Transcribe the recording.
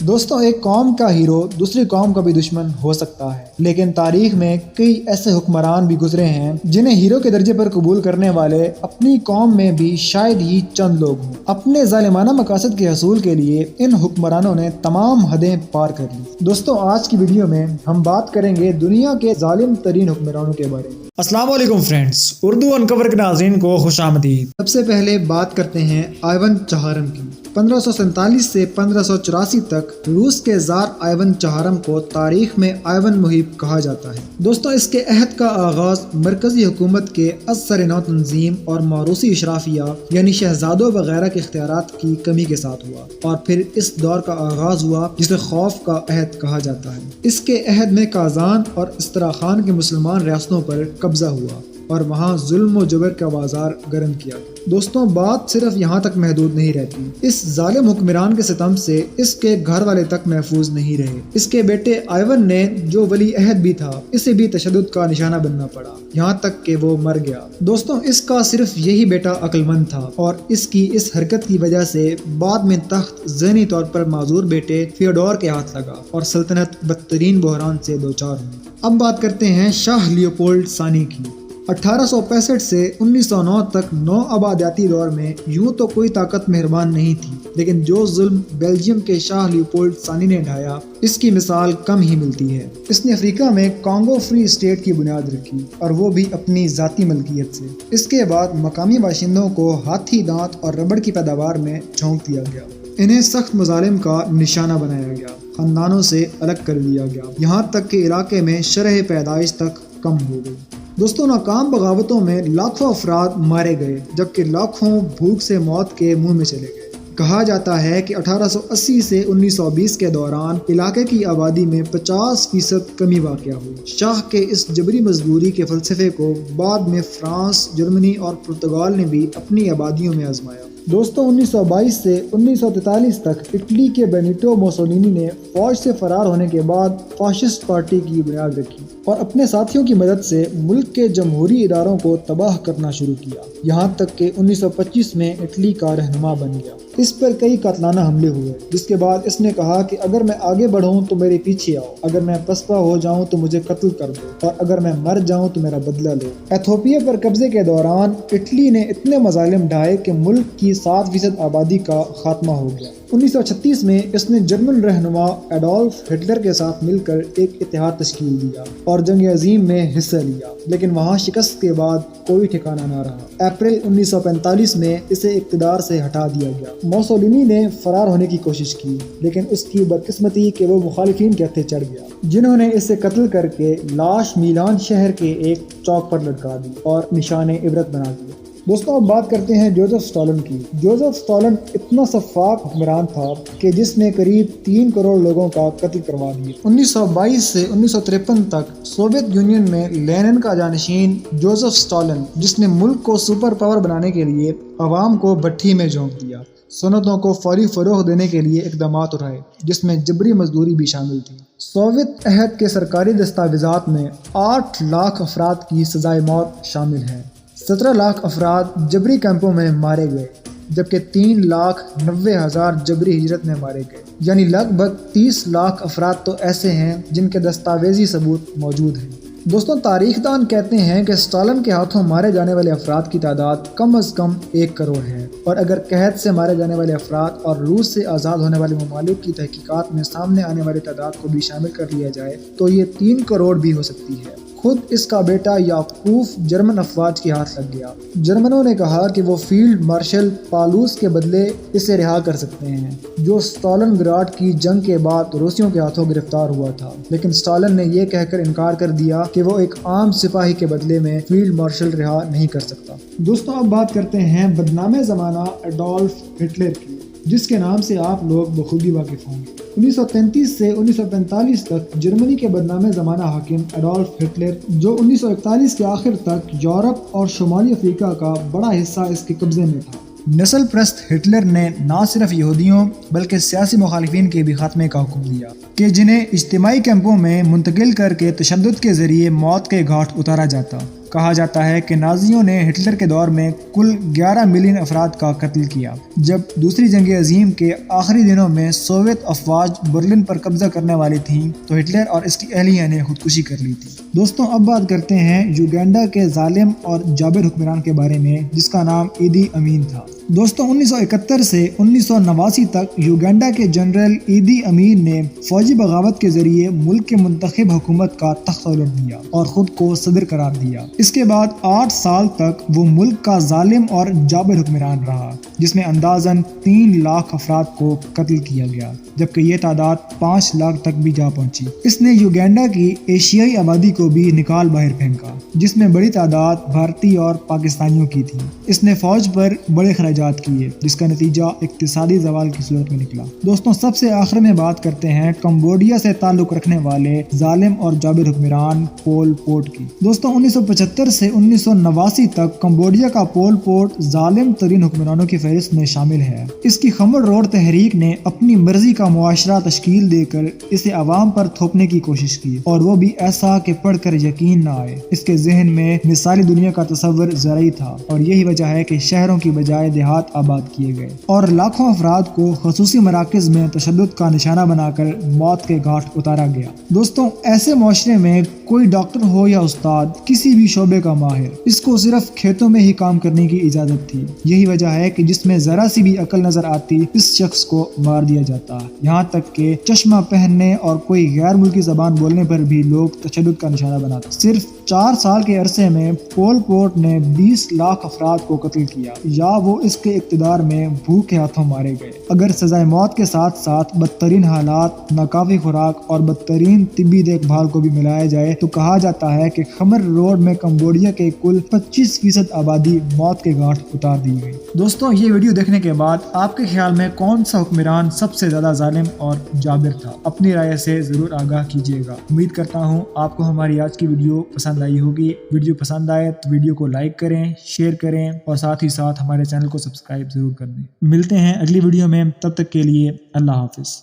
دوستوں، ایک قوم کا ہیرو دوسری قوم کا بھی دشمن ہو سکتا ہے، لیکن تاریخ میں کئی ایسے حکمران بھی گزرے ہیں جنہیں ہیرو کے درجے پر قبول کرنے والے اپنی قوم میں بھی شاید ہی چند لوگ ہوں۔ اپنے ظالمانہ مقاصد کے حصول کے لیے ان حکمرانوں نے تمام حدیں پار کر لی۔ دوستوں، آج کی ویڈیو میں ہم بات کریں گے دنیا کے ظالم ترین حکمرانوں کے بارے میں۔ السلام علیکم فرینڈز، اردو انکور کے ناظرین کو خوش آمدید۔ سب سے پہلے بات کرتے ہیں آئیون چہارم کی۔ 1547 سے 1584 تک روس کے زار آئیون چہارم کو تاریخ میں آئیون محیب کہا جاتا ہے۔ دوستوں، اس کے عہد کا آغاز مرکزی حکومت کے از سر نو تنظیم اور موروثی اشرافیہ یعنی شہزادوں وغیرہ کے اختیارات کی کمی کے ساتھ ہوا، اور پھر اس دور کا آغاز ہوا جسے خوف کا عہد کہا جاتا ہے۔ اس کے عہد میں کازان اور استراخان کے مسلمان ریاستوں پر قبضہ ہوا اور وہاں ظلم و جبر کا بازار گرم کیا گیا۔ دوستوں، بات صرف یہاں تک محدود نہیں رہتی۔ اس ظالم حکمران کے ستم سے اس کے گھر والے تک محفوظ نہیں رہے۔ اس کے بیٹے آئیون نے، جو ولی عہد بھی تھا، اسے بھی تشدد کا نشانہ بننا پڑا، یہاں تک کہ وہ مر گیا۔ دوستوں، اس کا صرف یہی بیٹا عقل مند تھا، اور اس کی اس حرکت کی وجہ سے بعد میں تخت ذہنی طور پر معذور بیٹے فیوڈور کے ہاتھ لگا اور سلطنت بدترین بحران سے دوچار ہوئی۔ اب بات کرتے ہیں شاہ لیوپولڈ ثانی کی۔ 1865 سے 1909 تک نو آبادیاتی دور میں یوں تو کوئی طاقت مہربان نہیں تھی، لیکن جو ظلم بیلجیم کے شاہ لیوپولڈ ثانی نے ڈھایا، اس کی مثال کم ہی ملتی ہے۔ اس نے افریقہ میں کانگو فری اسٹیٹ کی بنیاد رکھی، اور وہ بھی اپنی ذاتی ملکیت سے۔ اس کے بعد مقامی باشندوں کو ہاتھی دانت اور ربڑ کی پیداوار میں جھونک دیا گیا، انہیں سخت مظالم کا نشانہ بنایا گیا، خاندانوں سے الگ کر دیا گیا، یہاں تک کہ علاقے میں شرح پیدائش تک کم ہو گئی۔ دوستوں، ناکام بغاوتوں میں لاکھوں افراد مارے گئے، جبکہ لاکھوں بھوک سے موت کے منہ میں چلے گئے۔ کہا جاتا ہے کہ 1880 سے 1920 کے دوران علاقے کی آبادی میں 50% کمی واقع ہوئی۔ شاہ کے اس جبری مزدوری کے فلسفے کو بعد میں فرانس، جرمنی اور پرتگال نے بھی اپنی آبادیوں میں آزمایا۔ دوستوں، 1922 سے 1943 تک اٹلی کے بینیٹو موسولینی نے فوج سے فرار ہونے کے بعد فاشسٹ پارٹی کی بنیاد رکھی اور اپنے ساتھیوں کی مدد سے ملک کے جمہوری اداروں کو تباہ کرنا شروع کیا، یہاں تک کہ 1925 میں اٹلی کا رہنما بن گیا۔ اس پر کئی قاتلانہ حملے ہوئے، جس کے بعد اس نے کہا کہ اگر میں آگے بڑھوں تو میرے پیچھے آؤ، اگر میں پسپا ہو جاؤں تو مجھے قتل کر دو، اور اگر میں مر جاؤں تو میرا بدلہ لو۔ ایتھوپیا پر قبضے کے دوران اٹلی نے اتنے مظالم ڈھائے کہ ملک کی 7% آبادی کا خاتمہ ہو گیا۔ 1936 میں اس نے جرمن رہنما ایڈولف ہٹلر کے ساتھ مل کر ایک اتحاد تشکیل دیا اور جنگ عظیم میں حصہ لیا، لیکن وہاں شکست کے بعد کوئی ٹھکانہ نہ رہا۔ اپریل 1945 میں اسے اقتدار سے ہٹا دیا گیا۔ موسولینی نے فرار ہونے کی کوشش کی، لیکن اس کی بدقسمتی کہ وہ مخالفین کے ہتھے چڑھ گیا، جنہوں نے اسے قتل کر کے لاش میلان شہر کے ایک چوک پر لٹکا دی اور نشان عبرت بنا دیا۔ دوستوں، اب بات کرتے ہیں جوزف اسٹالن کی۔ جوزف اسٹالن اتنا شفاق حکمران تھا کہ جس نے قریب 3 کروڑ لوگوں کا قتل کروا دیا۔ 1922 سے 1953 تک سوویت یونین میں لینن کا جانشین جوزف اسٹالن، جس نے ملک کو سپر پاور بنانے کے لیے عوام کو بھٹی میں جھونک دیا، صنعتوں کو فوری فروغ دینے کے لیے اقدامات اٹھائے، جس میں جبری مزدوری بھی شامل تھی۔ سوویت عہد کے سرکاری دستاویزات میں 8 لاکھ افراد کی سزائے موت شامل ہے۔ 17 لاکھ افراد جبری کیمپوں میں مارے گئے، جبکہ 3,90,000 جبری ہجرت میں مارے گئے، یعنی لگ بھگ 30 لاکھ افراد تو ایسے ہیں جن کے دستاویزی ثبوت موجود ہیں۔ دوستوں، تاریخ دان کہتے ہیں کہ اسٹالن کے ہاتھوں مارے جانے والے افراد کی تعداد کم از کم 1 کروڑ ہے، اور اگر قحط سے مارے جانے والے افراد اور روس سے آزاد ہونے والے ممالک کی تحقیقات میں سامنے آنے والی تعداد کو بھی شامل کر لیا جائے تو یہ 3 کروڑ بھی ہو سکتی ہے۔ خود اس کا بیٹا یعقوب جرمن افواج کے ہاتھ لگ گیا۔ جرمنوں نے کہا کہ وہ فیلڈ مارشل پالوس کے بدلے اسے رہا کر سکتے ہیں، جو اسٹالن گراڈ کی جنگ کے بعد روسیوں کے ہاتھوں گرفتار ہوا تھا، لیکن اسٹالن نے یہ کہہ کر انکار کر دیا کہ وہ ایک عام سپاہی کے بدلے میں فیلڈ مارشل رہا نہیں کر سکتا۔ دوستوں، اب بات کرتے ہیں بدنام زمانہ ایڈولف ہٹلر کی، جس کے نام سے آپ لوگ بخوبی واقف ہوں گے۔ 1933 سے 1945 تک جرمنی کے بدنام زمانہ حاکم ایڈولف ہٹلر، جو 1941 کے آخر تک یورپ اور شمالی افریقہ کا بڑا حصہ اس کے قبضے میں تھا۔ نسل پرست ہٹلر نے نہ صرف یہودیوں بلکہ سیاسی مخالفین کے بھی خاتمے کا حکم دیا کہ جنہیں اجتماعی کیمپوں میں منتقل کر کے تشدد کے ذریعے موت کے گھاٹ اتارا جاتا۔ کہا جاتا ہے کہ نازیوں نے ہٹلر کے دور میں کل 11 ملین افراد کا قتل کیا۔ جب دوسری جنگ عظیم کے آخری دنوں میں سوویت افواج برلن پر قبضہ کرنے والی تھیں تو ہٹلر اور اس کی اہلیہ نے خودکشی کر لی تھی۔ دوستوں اب بات کرتے ہیں یوگینڈا کے ظالم اور جابر حکمران کے بارے میں جس کا نام ایدی امین تھا۔ دوستوں 1971 سے 1989 تک یوگینڈا کے جنرل ایدی امین نے فوجی بغاوت کے ذریعے ملک کے منتخب حکومت کا تختہ الٹ دیا اور خود کو صدر قرار دیا۔ اس کے بعد 8 سال تک وہ ملک کا ظالم اور جابر حکمران رہا جس میں اندازاً 3 لاکھ افراد کو قتل کیا گیا، جبکہ یہ تعداد 5 لاکھ تک بھی جا پہنچی۔ اس نے یوگینڈا کی ایشیائی آبادی کو بھی نکال باہر پھینکا جس میں بڑی تعداد بھارتی اور پاکستانیوں کی تھی۔ اس نے فوج پر بڑے اخراجات کیے جس کا نتیجہ اقتصادی زوال کی صورت میں نکلا۔ دوستوں سب سے آخر میں بات کرتے ہیں کمبوڈیا سے تعلق رکھنے والے ظالم اور جابر حکمران پول پوٹ کی۔ دوستوں 1975 سے 1989 تک کمبوڈیا کا پول پوٹ ظالم ترین حکمرانوں کی فہرست میں شامل ہے۔ اس کی خمر روڈ تحریک نے اپنی مرضی کا معاشرہ تشکیل دے کر اسے عوام پر تھوپنے کی کوشش کی اور وہ بھی ایسا کہ پڑھ کر یقین نہ آئے۔ اس کے ذہن میں مثالی دنیا کا تصور زرعی تھا اور یہی وجہ ہے کہ شہروں کی بجائے دیہات آباد کیے گئے اور لاکھوں افراد کو خصوصی مراکز میں تشدد کا نشانہ بنا کر موت کے گھاٹ اتارا گیا۔ دوستوں ایسے معاشرے میں کوئی ڈاکٹر ہو یا استاد، کسی بھی شعبے کا ماہر، اس کو صرف کھیتوں میں ہی کام کرنے کی اجازت تھی۔ یہی وجہ ہے کہ جس میں ذرا سی بھی عقل نظر آتی اس شخص کو مار دیا جاتا، یہاں تک کہ چشمہ پہننے اور کوئی غیر ملکی زبان بولنے پر بھی لوگ تشدد کا نشانہ بناتے۔ صرف 4 سال کے عرصے میں پول پوٹ نے 20 لاکھ افراد کو قتل کیا یا وہ اس کے اقتدار میں بھوک کے ہاتھوں مارے گئے۔ اگر سزائے موت کے ساتھ ساتھ بدترین حالات، ناکافی خوراک اور بدترین طبی دیکھ بھال کو بھی ملایا جائے تو کہا جاتا ہے کہ خمر روڈ میں کمبوڈیا کے کل 25% آبادی موت کے گھاٹ اتار دی گئی۔ دوستوں یہ ویڈیو دیکھنے کے بعد آپ کے خیال میں کون سا حکمران سب سے زیادہ ظالم اور جابر تھا؟ اپنی رائے سے ضرور آگاہ کیجیے گا۔ امید کرتا ہوں آپ کو ہماری آج کی ویڈیو پسند آئی ہوگی۔ ویڈیو پسند آئے تو ویڈیو کو لائک کریں، شیئر کریں اور ساتھ ہی ساتھ ہمارے چینل کو سبسکرائب ضرور کر دیں۔ ملتے ہیں اگلی ویڈیو میں، تب تک کے لیے اللہ حافظ۔